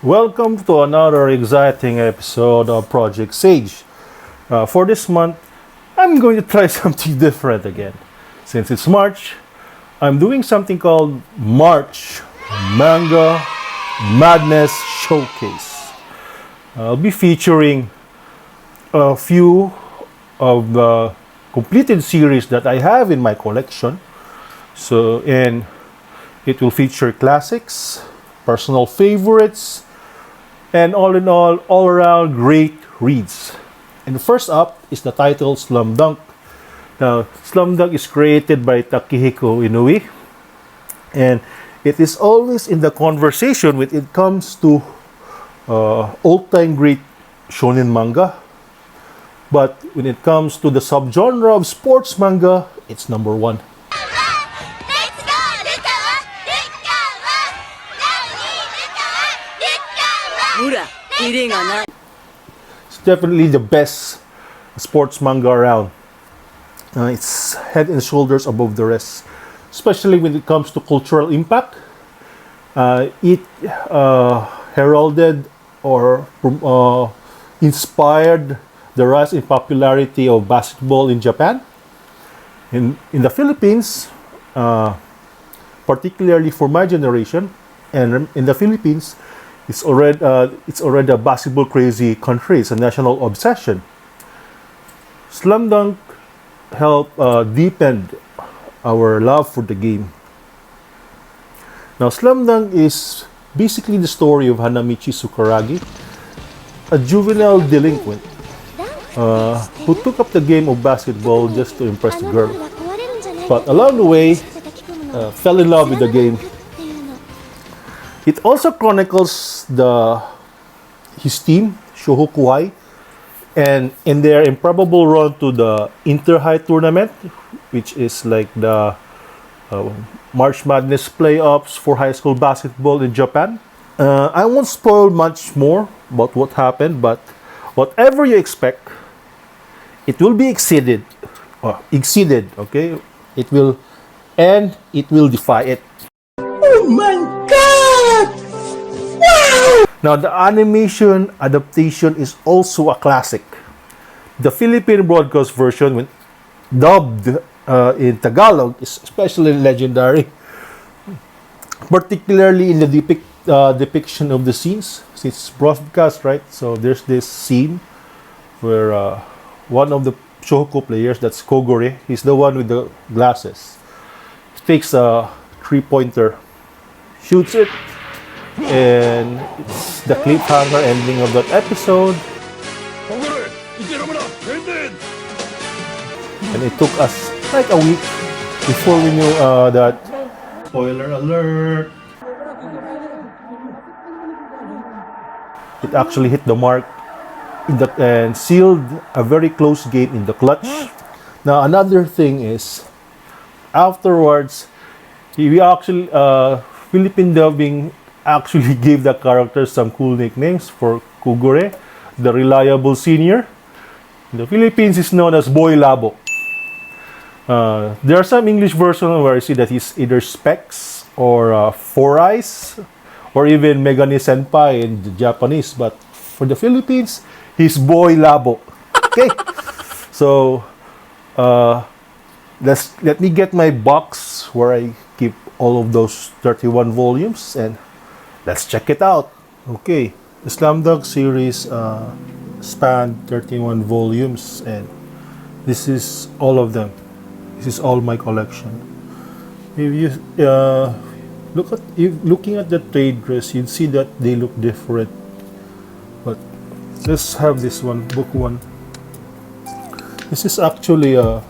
Welcome to another exciting episode of Project Sage. For this month, I'm going to try something different again. Since it's March, I'm doing something called March Manga Madness Showcase. I'll be featuring a few of the completed series that I have in my collection. And it will feature classics, personal favorites, and all in all around great reads. And first up is the title Slam Dunk. Now, Slam Dunk is created by Takehiko Inoue, and it is always in the conversation when it comes to all-time great shonen manga. But when it comes to the subgenre of sports manga, it's number one. It's definitely the best sports manga around. It's head and shoulders above the rest, especially when it comes to cultural impact. It heralded or inspired the rise in popularity of basketball in Japan. In the Philippines, particularly for my generation, and in the Philippines, it's already a basketball crazy country. It's a national obsession. Slam Dunk helped deepen our love for the game. Now, Slam Dunk is basically the story of Hanamichi Sakuragi, a juvenile delinquent who took up the game of basketball just to impress the girl. But along the way, fell in love with the game. It also chronicles his team, Shohokuhai, and in their improbable run to the Inter-High tournament, which is like the March Madness playoffs for high school basketball in Japan. I won't spoil much more about what happened, but whatever you expect, it will be exceeded, okay? It will defy it. Oh my God! Wow! Now, the animation adaptation is also a classic. The Philippine broadcast version, when dubbed in Tagalog, is especially legendary, particularly in the depiction of the scenes. Since it's broadcast, right? So there's this scene where one of the Shohoku players, that's Kogore, he's the one with the glasses, takes a three-pointer, shoots it, and it's the cliffhanger ending of that episode. And it took us like a week before we knew that, spoiler alert, it actually hit the mark and sealed a very close game in the clutch. Now, another thing is, afterwards, we actually Philippine dubbing actually gave the characters some cool nicknames. For Kogore, the reliable senior, in the Philippines is known as Boy Labo. There are some English versions where I see that he's either Specs or Four Eyes, or even Megane Senpai in the Japanese. But for the Philippines, he's Boy Labo. Okay, so let me get my box where I keep all of those 31 volumes, and let's check it out. Okay, the Slam Dunk series spanned 31 volumes, and this is all of them. This is all my collection. If you looking at the trade dress, you'd see that they look different. But let's have this one, book one. This is actually the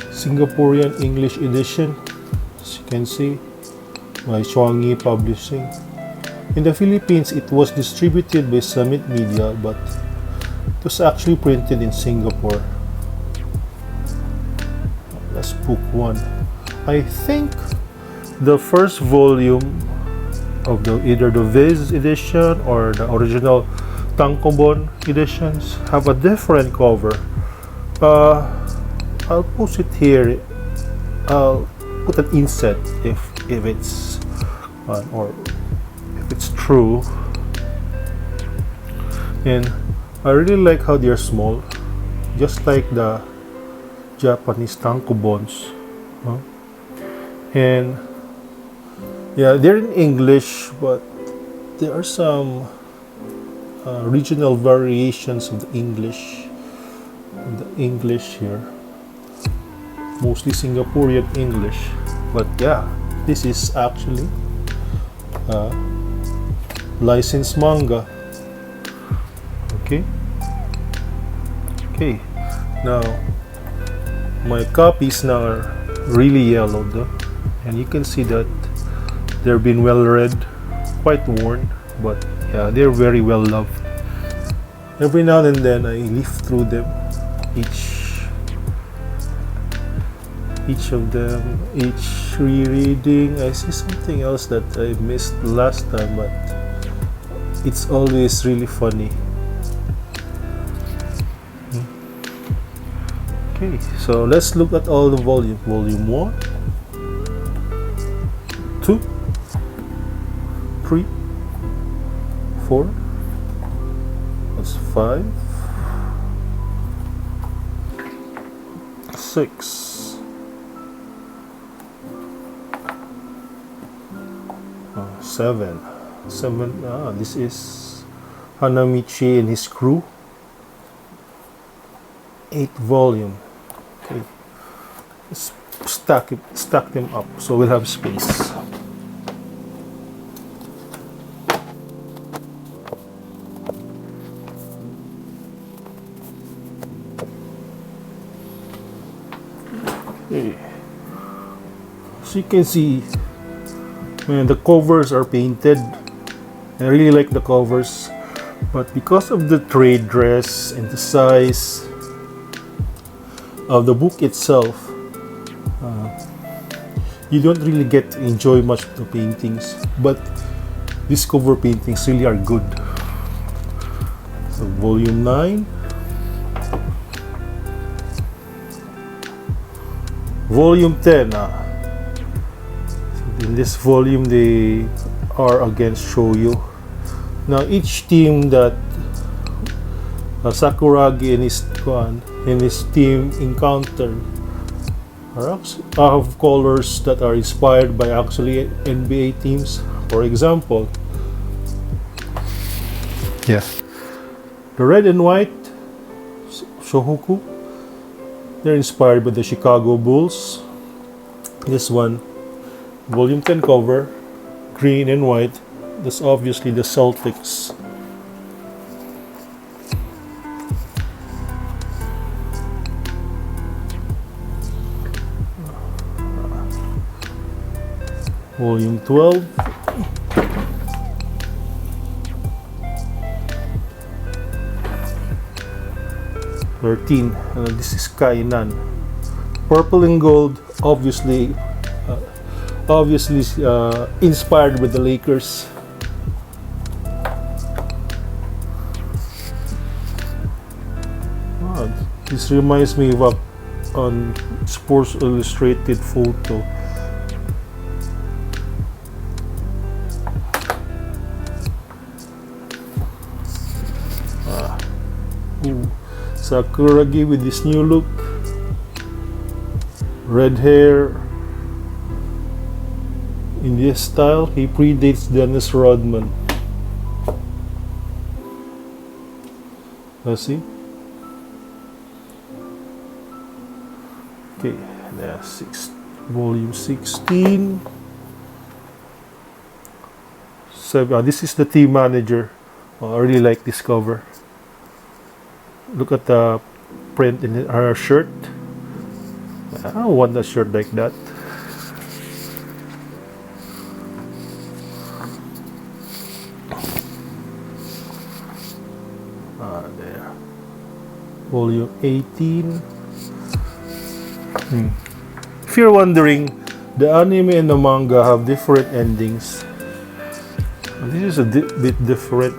Singaporean English edition, as you can see, by Chuangi Publishing. In the Philippines, it was distributed by Summit Media, but it was actually printed in Singapore. That's book one. I think the first volume of either the Viz edition or the original Tankobon editions have a different cover. I'll post it here. I'll put an inset if it's or if it's true. And I really like how they're small, just like the Japanese tankobons. And yeah, they're in English, but there are some regional variations of the English. Here, mostly Singaporean English. But yeah, this is actually licensed manga. Okay. Now my copies now are really yellowed, and you can see that they've been well read, quite worn, but yeah, they're very well loved. Every now and then I leaf through them, each of them, each rereading. I see something else that I missed last time, but it's always really funny. Okay, so let's look at all the volume. Volume 1, 2, 3, 4, that's 5, 6, 7. This is Hanamichi and his crew. 8 volume. Okay, let's stack them up so we'll have space. Okay, so you can see, man, the covers are painted. I really like the covers, but because of the trade dress and the size of the book itself, you don't really get to enjoy much of the paintings, but these cover paintings really are good. So volume 9, volume 10. In this volume they are against Shoyo. Now each team that Sakuragi and his team encounter have colors that are inspired by actually NBA teams. For example, the red and white Shohoku, they're inspired by the Chicago Bulls. This one, volume 10 cover, green and white, that's obviously the Celtics. Volume 12, this is Kainan. Purple and gold, obviously inspired with the Lakers. This reminds me of on Sports Illustrated photo. Sakuragi with this new look, red hair. In this style, he predates Dennis Rodman. Let's see. Okay, there's volume 16. This is the team manager. I really like this cover. Look at the print in her shirt. I don't want a shirt like that. There. Volume 18. If you're wondering, the anime and the manga have different endings. This is a bit different.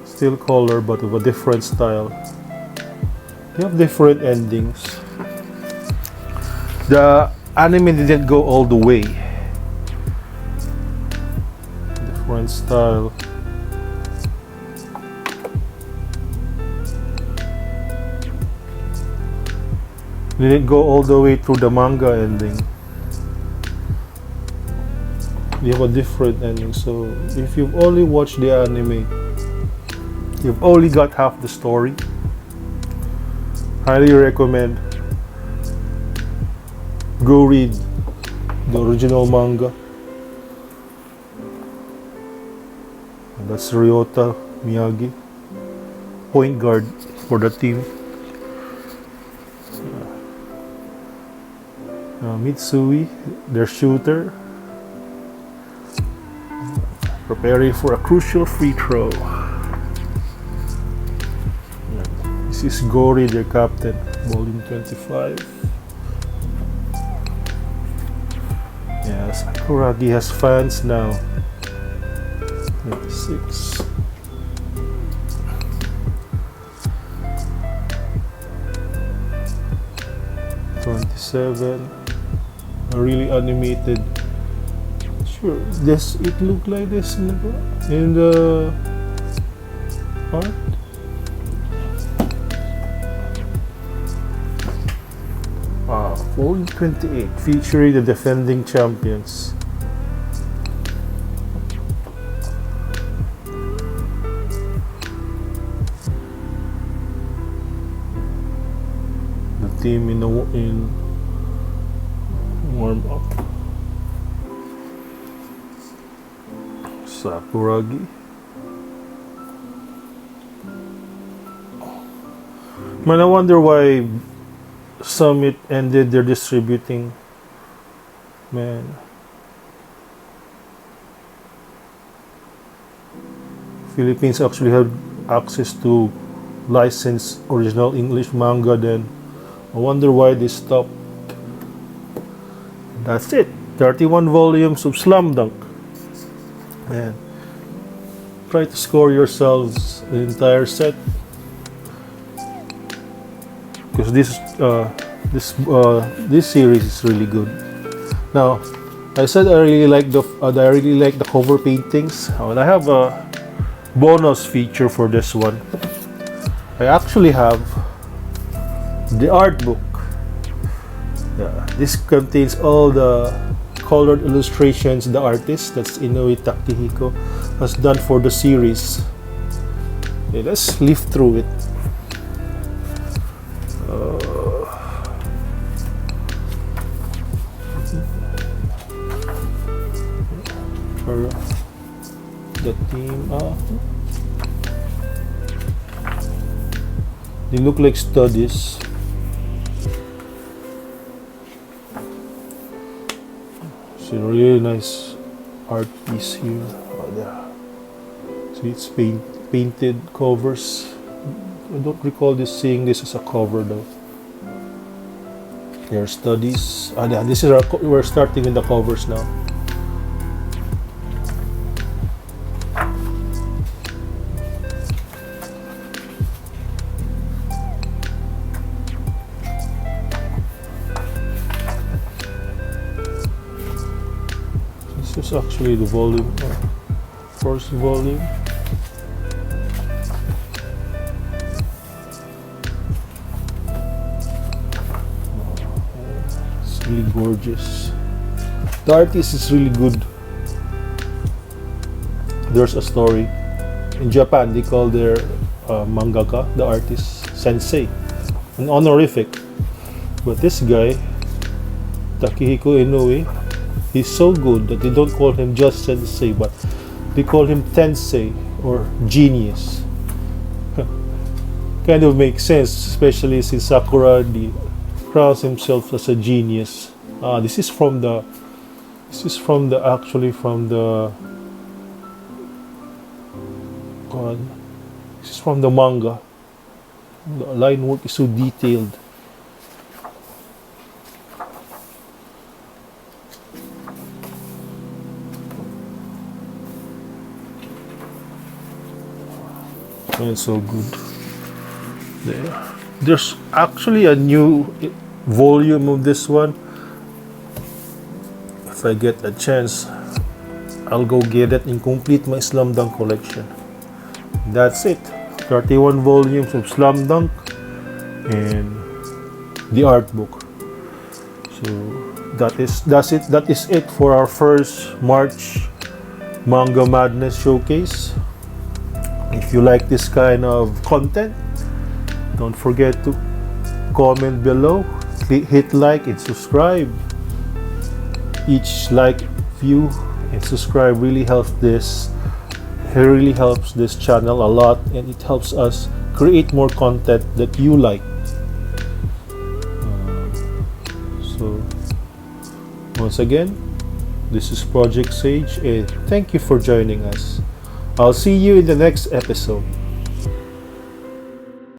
Still color, but of a different style. They have different endings. The anime didn't go all the way. different style. Didn't go all the way through the manga ending. We have a different ending, so if you've only watched the anime, you've only got half the story. Highly recommend go read the original manga. And that's Ryota Miyagi, point guard for the team. Mitsui, their shooter, preparing for a crucial free throw. This is Gori, their captain, volume 25. Yes, Sakuragi has fans now. 26. A really animated. Sure, this it looked like this in the art. Wow, volume 28, featuring the defending champions. The team in warm up. Sakuragi. Man, I wonder why Summit ended their distributing. Man. Philippines actually have access to licensed original English manga then. I wonder why they stopped. That's it. 31 volumes of Slam Dunk. Man, try to score yourselves the entire set, because this series is really good. Now, I said I really like the cover paintings, and I have a bonus feature for this one. I actually have the art book. Yeah, this contains all the colored illustrations the artist, that's Inoue Takehiko, has done for the series. Okay, let's leaf through it. The team, they look like studies. It's a really nice art piece here. Oh, yeah. So it's painted covers. I don't recall seeing this as a cover though. Their studies. Yeah, this is we're starting with the covers now. This is actually the volume, first volume. It's really gorgeous. The artist is really good. There's a story. In Japan, they call their mangaka, the artist, sensei, an honorific. But this guy, Takehiko Inoue, he's so good that they don't call him just sensei, but they call him tensei, or genius. Kind of makes sense, especially since Sakuragi crowns himself as a genius. This is from the manga. The line work is so detailed. And so good. There's actually a new volume of this one. If I get a chance, I'll go get it and complete my Slam Dunk collection. That's it. 31 volumes of Slam Dunk and the art book. So that is it for our first March Manga Madness showcase. If you like this kind of content, don't forget to comment below, hit like and subscribe. Each like, view, and subscribe really helps this channel a lot, and it helps us create more content that you like. So once again, this is Project Sage, and thank you for joining us. I'll see you in the next episode.